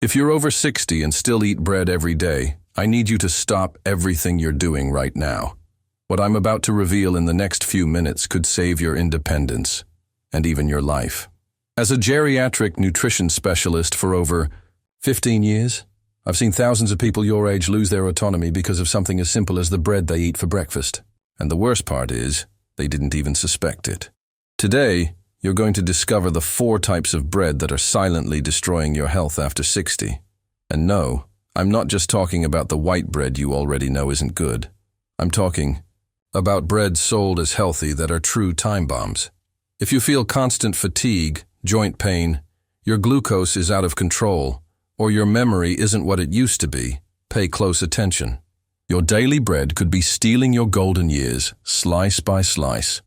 If you're over 60 and still eat bread every day, I need you to stop everything you're doing right now. What I'm about to reveal in the next few minutes could save your independence and even your life. As a geriatric nutrition specialist for over 15 years, I've seen thousands of people your age lose their autonomy because of something as simple as the bread they eat for breakfast. And the worst part is, they didn't even suspect it. Today, you're going to discover the 4 types of bread that are silently destroying your health after 60. And no, I'm not just talking about the white bread you already know isn't good. I'm talking about breads sold as healthy that are true time bombs. If you feel constant fatigue, joint pain, your glucose is out of control, or your memory isn't what it used to be, pay close attention. Your daily bread could be stealing your golden years, slice by slice.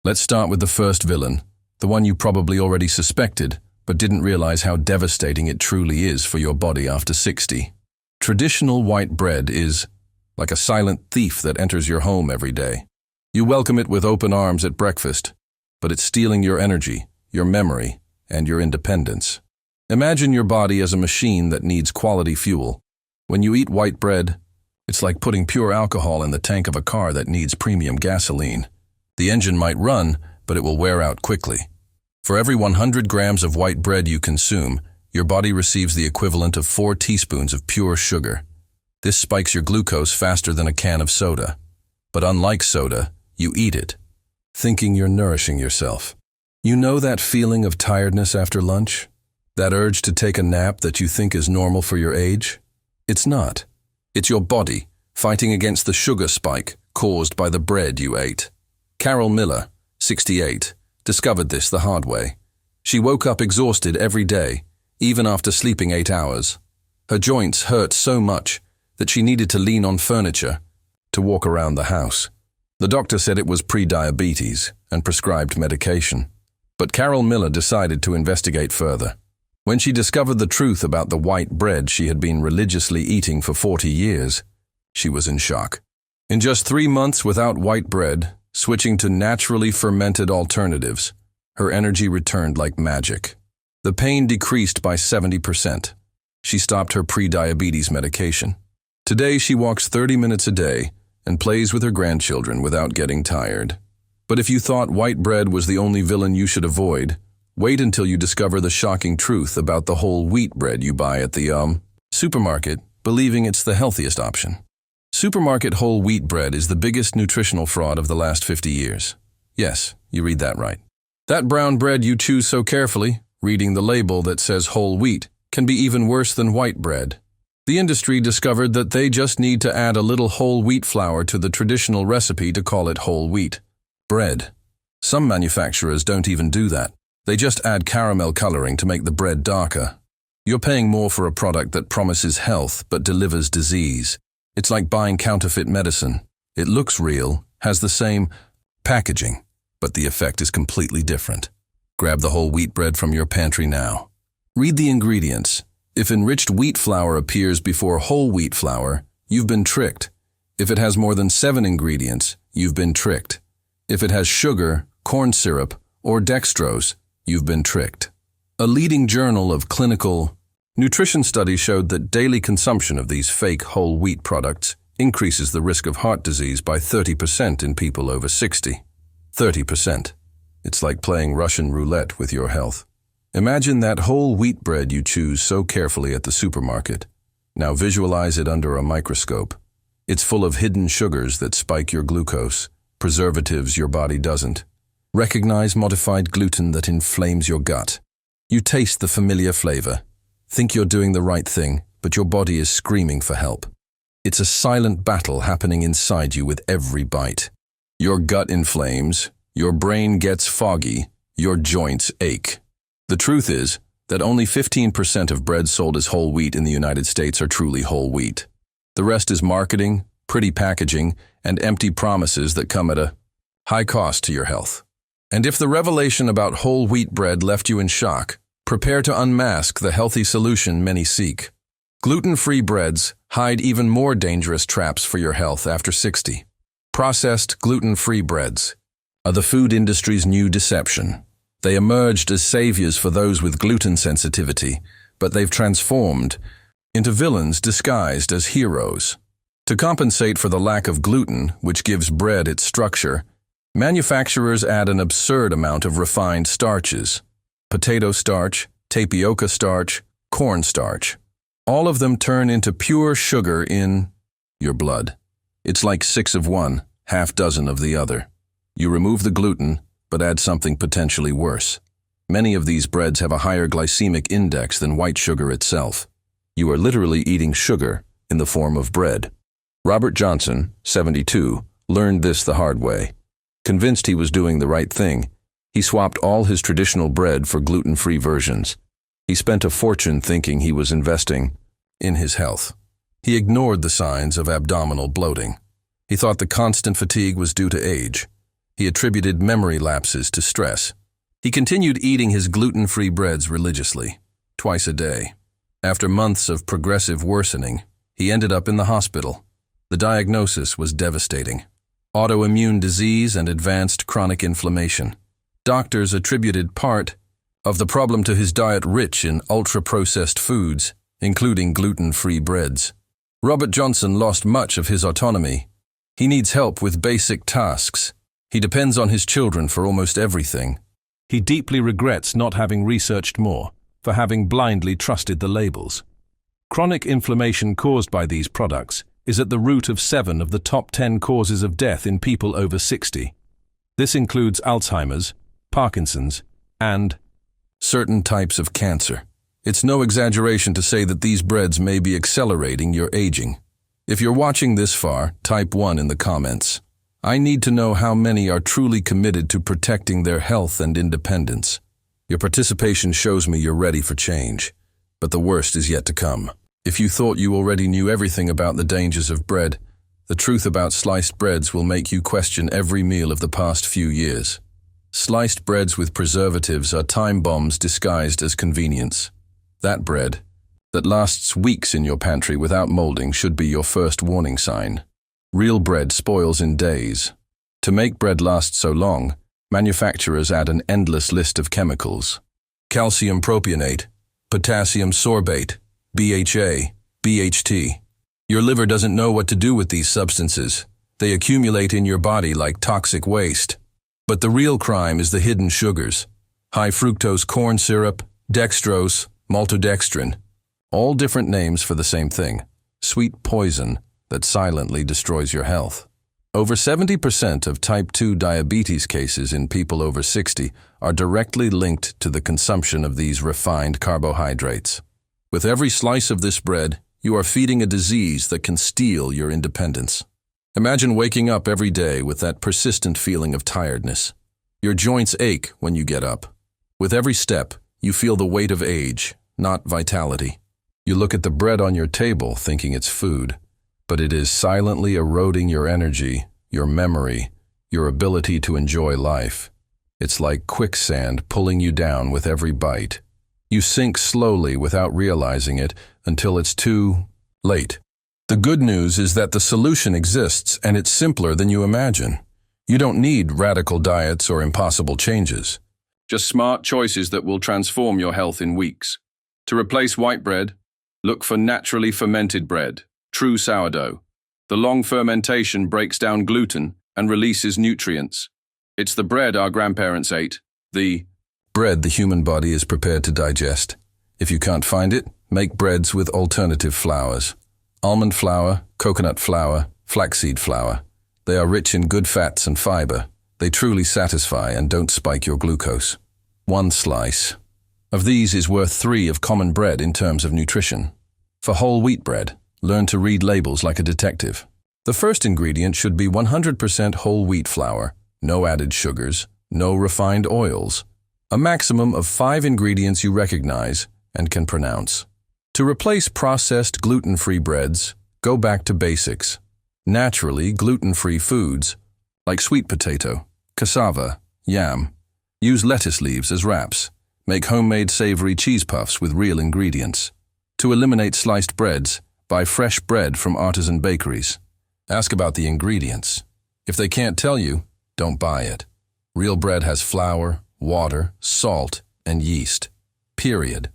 Let's start with the first villain, the one you probably already suspected, but didn't realize how devastating it truly is for your body after 60. Traditional white bread is like a silent thief that enters your home every day. You welcome it with open arms at breakfast, but it's stealing your energy, your memory, and your independence. Imagine your body as a machine that needs quality fuel. When you eat white bread, it's like putting pure alcohol in the tank of a car that needs premium gasoline. The engine might run, but it will wear out quickly. For every 100 grams of white bread you consume, your body receives the equivalent of 4 teaspoons of pure sugar. This spikes your glucose faster than a can of soda. But unlike soda, you eat it, thinking you're nourishing yourself. You know that feeling of tiredness after lunch? That urge to take a nap that you think is normal for your age? It's not. It's your body fighting against the sugar spike caused by the bread you ate. Carol Miller, 68, discovered this the hard way. She woke up exhausted every day, even after sleeping 8 hours. Her joints hurt so much that she needed to lean on furniture to walk around the house. The doctor said it was pre-diabetes and prescribed medication. But Carol Miller decided to investigate further. When she discovered the truth about the white bread she had been religiously eating for 40 years, she was in shock. In just 3 months without white bread, switching to naturally fermented alternatives, her energy returned like magic. The pain decreased by 70%. She stopped her pre-diabetes medication. Today she walks 30 minutes a day and plays with her grandchildren without getting tired. But if you thought white bread was the only villain you should avoid, wait until you discover the shocking truth about the whole wheat bread you buy at the supermarket, believing it's the healthiest option. Supermarket whole wheat bread is the biggest nutritional fraud of the last 50 years. Yes, you read that right. That brown bread you choose so carefully, reading the label that says whole wheat, can be even worse than white bread. The industry discovered that they just need to add a little whole wheat flour to the traditional recipe to call it whole wheat bread. Some manufacturers don't even do that. They just add caramel coloring to make the bread darker. You're paying more for a product that promises health but delivers disease. It's like buying counterfeit medicine. It looks real, has the same packaging, but the effect is completely different. Grab the whole wheat bread from your pantry now. Read the ingredients. If enriched wheat flour appears before whole wheat flour, you've been tricked. If it has more than 7 ingredients, you've been tricked. If it has sugar, corn syrup, or dextrose, you've been tricked. A leading journal of clinical nutrition studies showed that daily consumption of these fake whole wheat products increases the risk of heart disease by 30% in people over 60. 30%. It's like playing Russian roulette with your health. Imagine that whole wheat bread you choose so carefully at the supermarket. Now visualize it under a microscope. It's full of hidden sugars that spike your glucose, preservatives your body doesn't. Recognize modified gluten that inflames your gut. You taste the familiar flavor. Think you're doing the right thing, but your body is screaming for help. It's a silent battle happening inside you with every bite. Your gut inflames, your brain gets foggy, your joints ache. The truth is that only 15% of bread sold as whole wheat in the United States are truly whole wheat. The rest is marketing, pretty packaging, and empty promises that come at a high cost to your health. And if the revelation about whole wheat bread left you in shock, prepare to unmask the healthy solution many seek. Gluten-free breads hide even more dangerous traps for your health after 60. Processed gluten-free breads are the food industry's new deception. They emerged as saviors for those with gluten sensitivity, but they've transformed into villains disguised as heroes. To compensate for the lack of gluten, which gives bread its structure, manufacturers add an absurd amount of refined starches: potato starch, tapioca starch, corn starch. All of them turn into pure sugar in your blood. It's like 6 of one, half dozen of the other. You remove the gluten, but add something potentially worse. Many of these breads have a higher glycemic index than white sugar itself. You are literally eating sugar in the form of bread. Robert Johnson, 72, learned this the hard way. Convinced he was doing the right thing, he swapped all his traditional bread for gluten-free versions. He spent a fortune thinking he was investing in his health. He ignored the signs of abdominal bloating. He thought the constant fatigue was due to age. He attributed memory lapses to stress. He continued eating his gluten-free breads religiously, twice a day. After months of progressive worsening, he ended up in the hospital. The diagnosis was devastating: autoimmune disease and advanced chronic inflammation. Doctors attributed part of the problem to his diet rich in ultra-processed foods, including gluten-free breads. Robert Johnson lost much of his autonomy. He needs help with basic tasks. He depends on his children for almost everything. He deeply regrets not having researched more, for having blindly trusted the labels. Chronic inflammation caused by these products is at the root of 7 of the top 10 causes of death in people over 60. This includes Alzheimer's, Parkinson's, and certain types of cancer. It's no exaggeration to say that these breads may be accelerating your aging. If you're watching this far, type 1 in the comments. I need to know how many are truly committed to protecting their health and independence. Your participation shows me you're ready for change, but the worst is yet to come. If you thought you already knew everything about the dangers of bread, the truth about sliced breads will make you question every meal of the past few years. Sliced breads with preservatives are time bombs disguised as convenience. That bread that lasts weeks in your pantry without molding should be your first warning sign. Real bread spoils in days. To make bread last so long, manufacturers add an endless list of chemicals: calcium propionate, potassium sorbate, BHA, BHT. Your liver doesn't know what to do with these substances. They accumulate in your body like toxic waste. But the real crime is the hidden sugars: high fructose corn syrup, dextrose, maltodextrin. All different names for the same thing: sweet poison that silently destroys your health. Over 70% of type 2 diabetes cases in people over 60 are directly linked to the consumption of these refined carbohydrates. With every slice of this bread, you are feeding a disease that can steal your independence. Imagine waking up every day with that persistent feeling of tiredness. Your joints ache when you get up. With every step, you feel the weight of age, not vitality. You look at the bread on your table thinking it's food, but it is silently eroding your energy, your memory, your ability to enjoy life. It's like quicksand pulling you down with every bite. You sink slowly without realizing it until it's too late. The good news is that the solution exists, and it's simpler than you imagine. You don't need radical diets or impossible changes. Just smart choices that will transform your health in weeks. To replace white bread, look for naturally fermented bread, true sourdough. The long fermentation breaks down gluten and releases nutrients. It's the bread our grandparents ate, the bread the human body is prepared to digest. If you can't find it, make breads with alternative flours: almond flour, coconut flour, flaxseed flour. They are rich in good fats and fiber. They truly satisfy and don't spike your glucose. 1 slice of these is worth 3 of common bread in terms of nutrition. For whole wheat bread, learn to read labels like a detective. The first ingredient should be 100% whole wheat flour, no added sugars, no refined oils. A maximum of 5 ingredients you recognize and can pronounce. To replace processed gluten-free breads, go back to basics. Naturally gluten-free foods, like sweet potato, cassava, yam. Use lettuce leaves as wraps. Make homemade savory cheese puffs with real ingredients. To eliminate sliced breads, buy fresh bread from artisan bakeries. Ask about the ingredients. If they can't tell you, don't buy it. Real bread has flour, water, salt, and yeast. Period.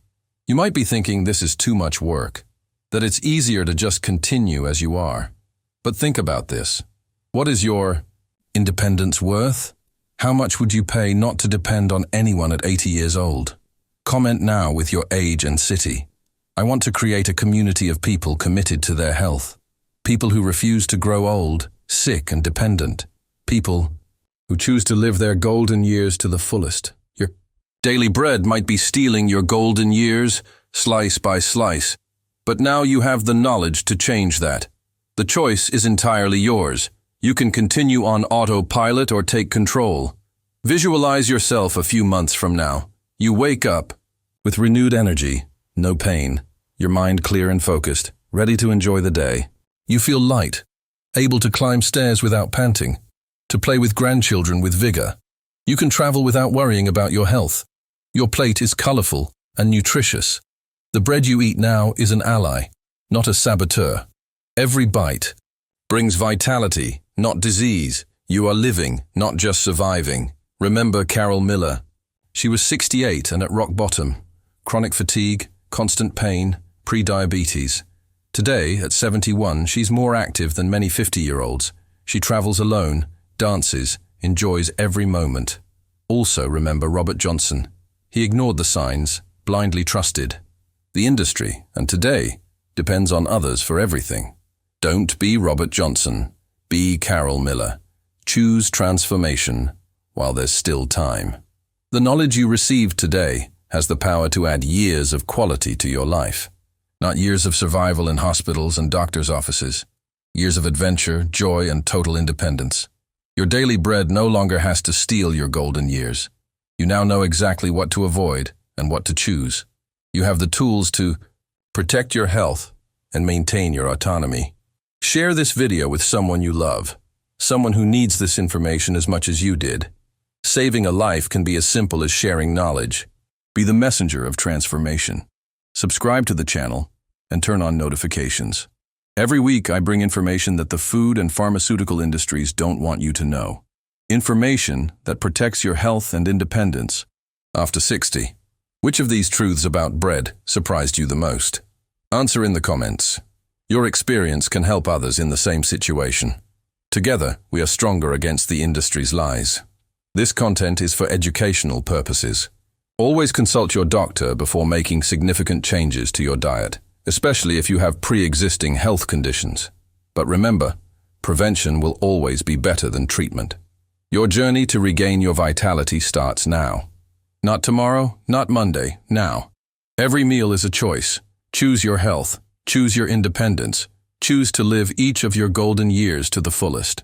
You might be thinking this is too much work, that it's easier to just continue as you are. But think about this. What is your independence worth? How much would you pay not to depend on anyone at 80 years old? Comment now with your age and city. I want to create a community of people committed to their health. People who refuse to grow old, sick and dependent. People who choose to live their golden years to the fullest. Your daily bread might be stealing your golden years, slice by slice. But now you have the knowledge to change that. The choice is entirely yours. You can continue on autopilot or take control. Visualize yourself a few months from now. You wake up with renewed energy, no pain, your mind clear and focused, ready to enjoy the day. You feel light, able to climb stairs without panting, to play with grandchildren with vigor. You can travel without worrying about your health. Your plate is colorful and nutritious. The bread you eat now is an ally, not a saboteur. Every bite brings vitality, not disease. You are living, not just surviving. Remember Carol Miller. She was 68 and at rock bottom. Chronic fatigue, constant pain, pre-diabetes. Today, at 71, she's more active than many 50-year-olds. She travels alone, dances, enjoys every moment. Also remember Robert Johnson. He ignored the signs, blindly trusted. The industry, and today, depends on others for everything. Don't be Robert Johnson. Be Carol Miller. Choose transformation while there's still time. The knowledge you received today has the power to add years of quality to your life. Not years of survival in hospitals and doctors' offices. Years of adventure, joy, and total independence. Your daily bread no longer has to steal your golden years. You now know exactly what to avoid and what to choose. You have the tools to protect your health and maintain your autonomy. Share this video with someone you love, someone who needs this information as much as you did. Saving a life can be as simple as sharing knowledge. Be the messenger of transformation. Subscribe to the channel and turn on notifications. Every week I bring information that the food and pharmaceutical industries don't want you to know. Information that protects your health and independence. After 60. Which of these truths about bread surprised you the most? Answer in the comments. Your experience can help others in the same situation. Together, we are stronger against the industry's lies. This content is for educational purposes. Always consult your doctor before making significant changes to your diet, especially if you have pre-existing health conditions. But remember, prevention will always be better than treatment. Your journey to regain your vitality starts now. Not tomorrow, not Monday, now. Every meal is a choice. Choose your health. Choose your independence. Choose to live each of your golden years to the fullest.